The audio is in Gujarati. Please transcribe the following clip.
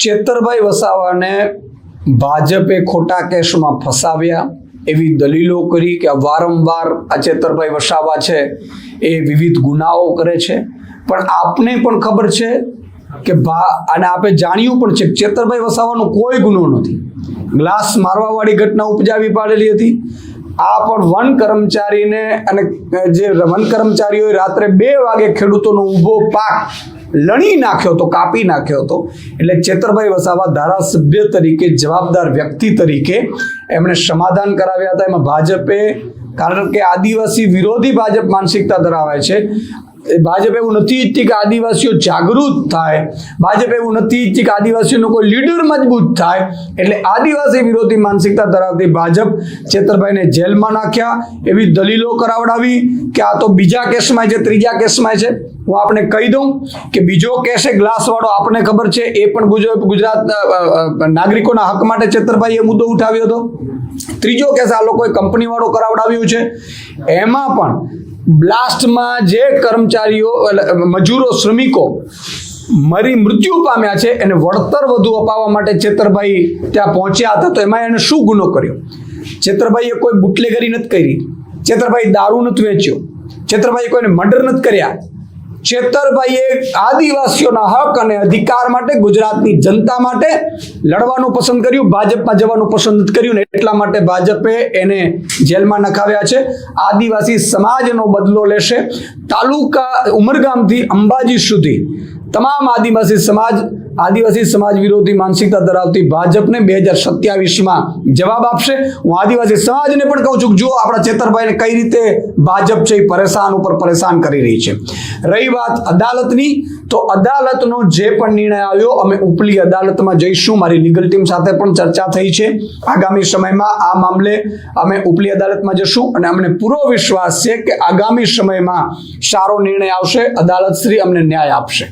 ચેતરભાઈ વસાવાને ભાજપે ખોટા કેસમાં ફસાવ્યા એવી દલીલો કરી કે વારંવાર આ ચેતરભાઈ વસાવા છે એ વિવિધ ગુનાઓ કરે છે, પણ આપને પણ ખબર છે કે અને આપે જાણ્યું પણ છે કે ચેતરભાઈ વસાવાનો કોઈ ગુનો નથી. ગ્લાસ મારવાવાળી ઘટના ઉપજાવી પાડેલી હતી. આ પણ વન કર્મચારીને અને જે વન કર્મચારીઓએ રાત્રે 2 વાગે ખેડૂતોનો ઊભો પાક લણી નાખ્યો હતો, કાપી નાખ્યો હતો. એટલે ચેતરભાઈ વસાવા ધારાસભ્ય તરીકે, જવાબદાર વ્યક્તિ તરીકે એમણે સમાધાન કરાવ્યા હતા. એમાં ભાજપે, કારણ કે આદિવાસી વિરોધી ભાજપ માનસિકતા ધરાવે છે, ભાજપ એવું નથી ઈચ્છતી કે આદિવાસીઓ જાગૃત થાય, ભાજપ એવું નથી ઈચ્છતી કે આદિવાસીઓનો કોઈ લીડર મજબૂત થાય. એટલે આદિવાસી વિરોધી માનસિકતા ધરાવતી ભાજપ ચેતરભાઈને જેલમાં નાખ્યા એવી દલીલો કરાવડાવી કે આ તો બીજા કેસમાં છે, ત્રીજા કેસમાં છે. હું આપણે કહી દઉં કે બીજો કેસ એ ગ્લાસ વાળો આપણને ખબર છે, એ પણ ગુજરાત નાગરિકોના હક માટે ચેતરભાઈએ મુદ્દો ઉઠાવ્યો હતો. ત્રીજો કેસ આ લોકોએ કંપની વાળો કરાવડાવ્યું છે. એમાં પણ બ્લાસ્ટમાં જે કર્મચારીઓ, મજૂરો, શ્રમિકો મૃત્યુ પામ્યા છે એને વળતર વધુ અપાવવા માટે ચેતરભાઈ ત્યાં પહોંચ્યા હતા. તો એમાં એને શું ગુનો કર્યો? ચેતરભાઈએ કોઈ બુટલેગરી નથી કરી, ચેતરભાઈ દારૂ નથી વેચ્યો, ચેતરભાઈએ કોઈને મર્ડર નથી કર્યા. ચેતરભાઈએ આદિવાસીઓના હક અને અધિકાર માટે, ગુજરાતની જનતા માટે લડવાનું પસંદ કર્યું, ભાજપમાં જવાનું પસંદ નથી કર્યું. ને એટલા માટે ભાજપે એને જેલમાં નખાવ્યા છે. આદિવાસી સમાજનો બદલો લેશે. તાલુકા ઉમરગામથી અંબાજી સુધી તમામ આદિવાસી સમાજ વિરોધી માનસિકતા ધરાવતી ભાજપને 2027માં જવાબ આપશે. હું આદિવાસી સમાજને પણ કહું છું કે જુઓ આપણા ચેતરભાઈને કઈ રીતે ભાજપ છે એ પરેશાન ઉપર પરેશાન કરી રહી છે. રહી વાત અદાલતની, તો અદાલતનો જે પણ નિર્ણય આવ્યો, અમે ઉપલી અદાલતમાં જઈશું. મારી લીગલ ટીમ સાથે પણ ચર્ચા થઈ છે. આગામી સમયમાં આ મામલે અમે ઉપલી અદાલતમાં જશું અને અમને પૂરો વિશ્વાસ છે કે આગામી સમયમાં સારો નિર્ણય આવશે. અદાલત શ્રી અમને ન્યાય આપશે.